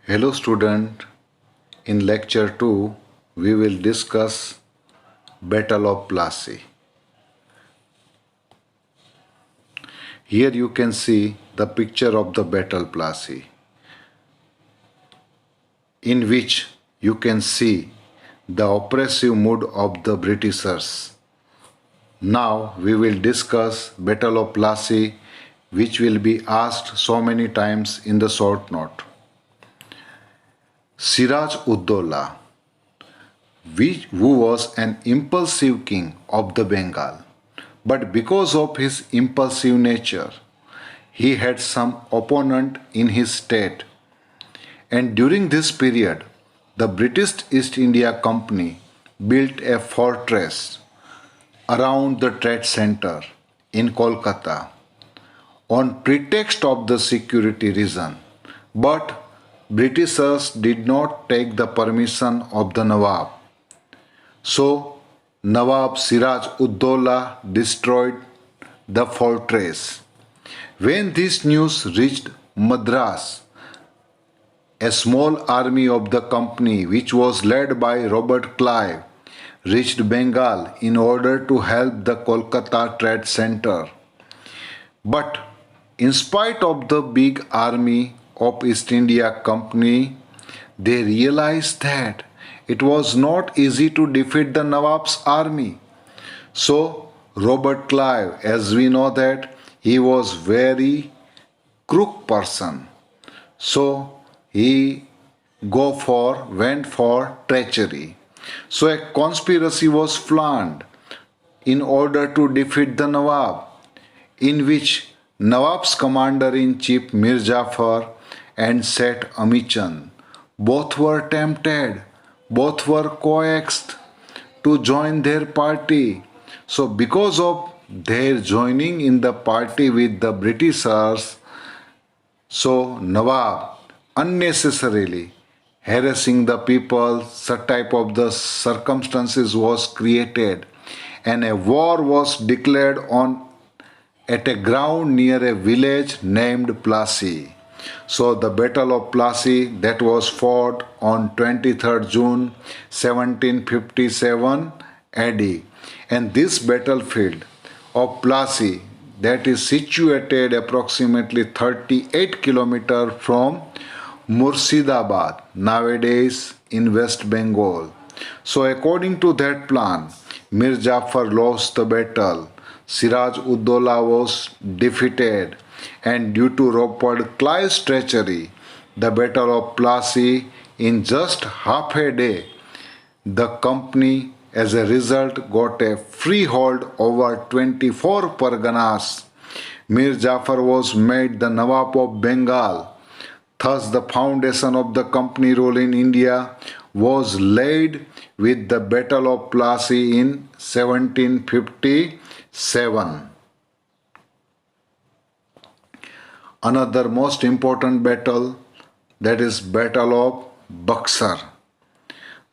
Hello student, in lecture 2 we will discuss Battle of Plassey. Here you can see the picture of the Battle Plassey, in which you can see the oppressive mood of the Britishers. Now we will discuss Battle of Plassey, which will be asked so many times in the short note. Siraj Ud-Dowla, who was an impulsive king of the Bengal, but because of his impulsive nature, he had some opponent in his state. And during this period, the British East India Company built a fortress around the trade center in Kolkata on pretext of the security reason. But Britishers did not take the permission of the Nawab. So Nawab Siraj Ud-Dowla destroyed the fortress. When this news reached Madras, a small army of the company, which was led by Robert Clive, reached Bengal in order to help the Kolkata trade center. But in spite of the big army of East India Company, they realized that it was not easy to defeat the Nawab's army. So Robert Clive, as we know that he was very crook person. So he went for treachery. So a conspiracy was planned in order to defeat the Nawab, in which Nawab's commander-in-chief Mir Jafar and Seth Amichan both were tempted, both were coaxed to join their party. So because of their joining in the party with the Britishers, so Nawab unnecessarily harassing the people, such type of the circumstances was created, and a war was declared on at a ground near a village named Plassey. So the Battle of Plassey that was fought on 23rd June 1757 AD, and this battlefield of Plassey that is situated approximately 38 kilometers from Murshidabad, nowadays in West Bengal. So according to that plan, Mir Jafar lost the battle, Siraj Ud-Dowla was defeated, and due to Robert Clive's treachery, the Battle of Plassey in just half a day, the company as a result got a freehold over 24 Parganas. Mir Jafar was made the Nawab of Bengal. Thus, the foundation of the company rule in India was laid with the Battle of Plassey in 1757. Another most important battle, that is Battle of Buxar.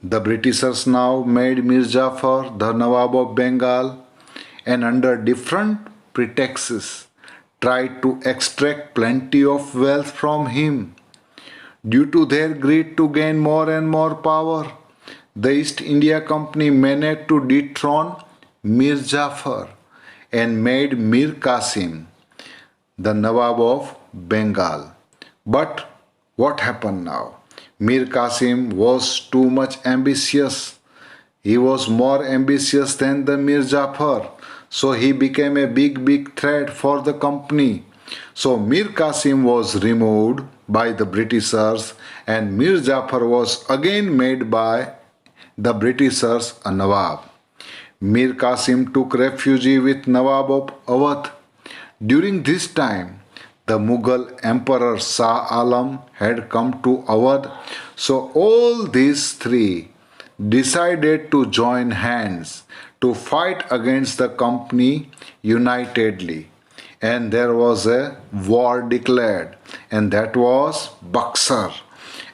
The Britishers now made Mir Jafar the Nawab of Bengal, and under different pretexts tried to extract plenty of wealth from him. Due to their greed to gain more and more power, the East India Company managed to dethrone Mir Jafar and made Mir Qasim the Nawab of Bengal. But what happened now? Mir Qasim was too much ambitious. He was more ambitious than the Mir Jafar. So he became a big threat for the company. So Mir Qasim was removed by the Britishers, and Mir Jafar was again made by the Britishers a Nawab. Mir Qasim took refuge with Nawab of Awadh. During this time, the Mughal Emperor Shah Alam had come to Awadh. So all these three decided to join hands to fight against the company unitedly. And there was a war declared, and that was Buxar.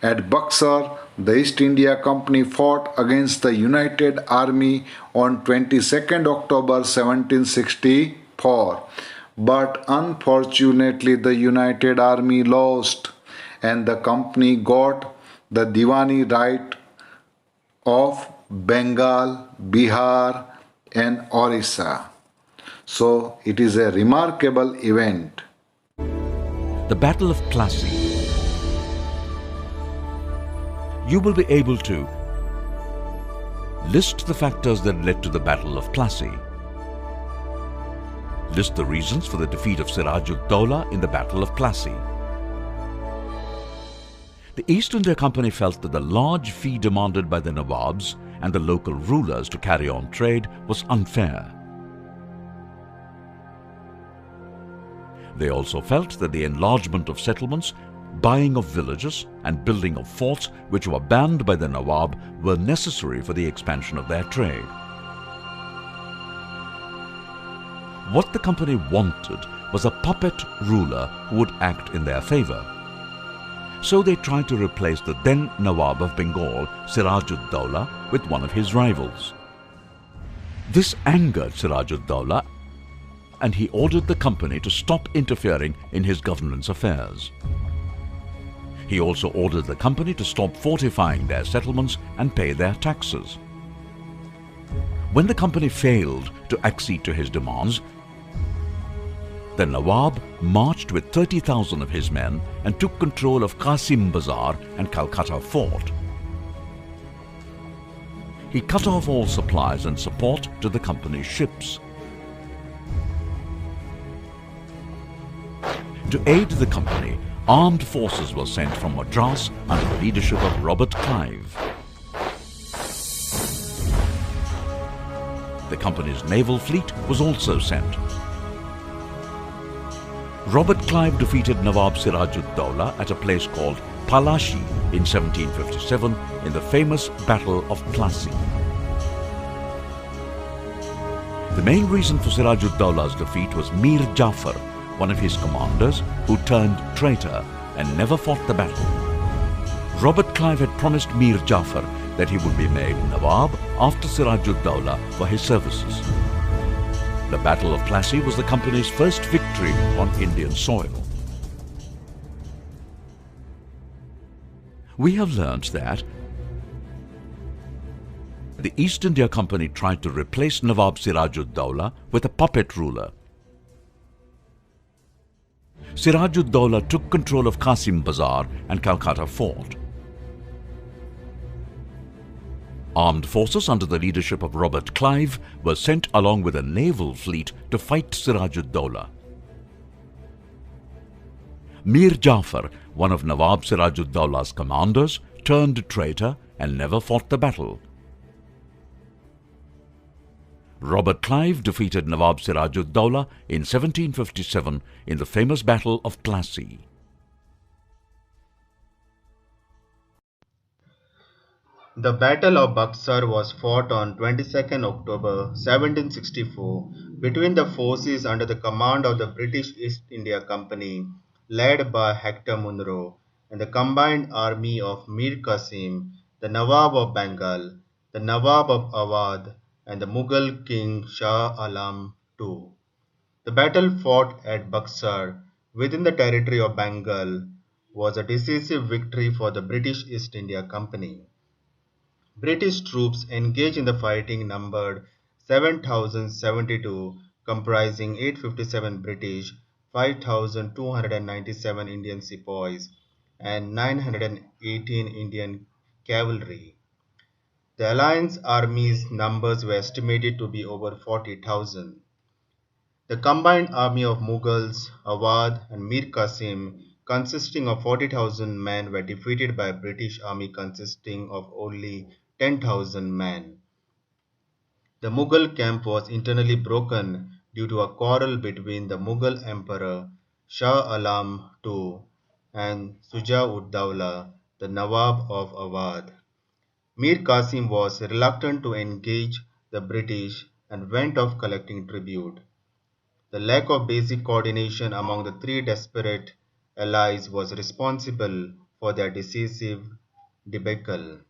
At Buxar, the East India Company fought against the United Army on 22nd October 1764. But unfortunately, the United Army lost, and the company got the Diwani right of Bengal, Bihar, and Orissa. So it is a remarkable event. The Battle of Plassey. You will be able to list the factors that led to the Battle of Plassey. List the reasons for the defeat of Siraj-ud-Dowlah in the Battle of Plassey. The East India Company felt that the large fee demanded by the Nawabs and the local rulers to carry on trade was unfair. They also felt that the enlargement of settlements, buying of villages and building of forts which were banned by the Nawab were necessary for the expansion of their trade. What the company wanted was a puppet ruler who would act in their favor. So they tried to replace the then Nawab of Bengal, Siraj-ud-Dowlah, with one of his rivals. This angered Siraj-ud-Dowlah, and he ordered the company to stop interfering in his governance affairs. He also ordered the company to stop fortifying their settlements and pay their taxes. When the company failed to accede to his demands, the Nawab marched with 30,000 of his men and took control of Qasim Bazar and Calcutta Fort. He cut off all supplies and support to the company's ships. To aid the company, armed forces were sent from Madras under the leadership of Robert Clive. The company's naval fleet was also sent. Robert Clive defeated Nawab Siraj-ud-Dowlah at a place called Palashi in 1757 in the famous Battle of Plassey. The main reason for Siraj-ud-Dowlah's defeat was Mir Jafar, one of his commanders, who turned traitor and never fought the battle. Robert Clive had promised Mir Jafar that he would be made Nawab after Siraj-ud-Dowlah for his services. The Battle of Plassey was the company's first victory on Indian soil. We have learnt that the East India Company tried to replace Nawab Siraj-ud-Dowlah with a puppet ruler. Siraj-ud-Dowlah took control of Qasim Bazar and Calcutta Fort. Armed forces under the leadership of Robert Clive were sent along with a naval fleet to fight Siraj-ud-Dowlah. Mir Jafar, one of Nawab Siraj-ud-Dowlah's commanders, turned traitor and never fought the battle. Robert Clive defeated Nawab Siraj-ud-Dowlah in 1757 in the famous Battle of Plassey. The Battle of Buxar was fought on 22nd October 1764 between the forces under the command of the British East India Company, led by Hector Munro, and the combined army of Mir Qasim, the Nawab of Bengal, the Nawab of Awadh, and the Mughal king Shah Alam II. The battle fought at Buxar, within the territory of Bengal, was a decisive victory for the British East India Company. British troops engaged in the fighting numbered 7,072, comprising 857 British, 5,297 Indian sepoys, and 918 Indian cavalry. The Alliance army's numbers were estimated to be over 40,000. The combined army of Mughals, Awadh, and Mir Qasim, consisting of 40,000 men, were defeated by a British army consisting of only 10,000 men. The Mughal camp was internally broken due to a quarrel between the Mughal Emperor Shah Alam II and Shuja-ud-Dowlah, the Nawab of Awadh. Mir Qasim was reluctant to engage the British and went off collecting tribute. The lack of basic coordination among the three desperate allies was responsible for their decisive debacle.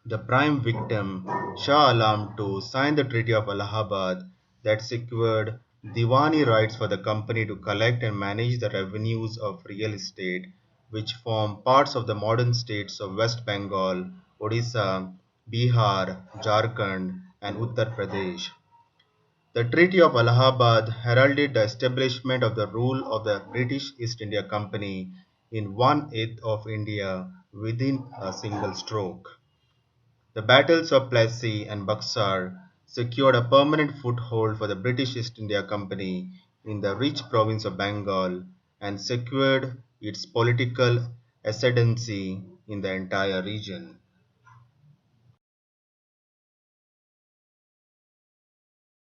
The prime victim, Shah Alam II, signed the Treaty of Allahabad that secured Diwani rights for the company to collect and manage the revenues of real estate which form parts of the modern states of West Bengal, Odisha, Bihar, Jharkhand, and Uttar Pradesh. The Treaty of Allahabad heralded the establishment of the rule of the British East India Company in one-eighth of India within a single stroke. The battles of Plassey and Buxar secured a permanent foothold for the British East India Company in the rich province of Bengal and secured its political ascendancy in the entire region.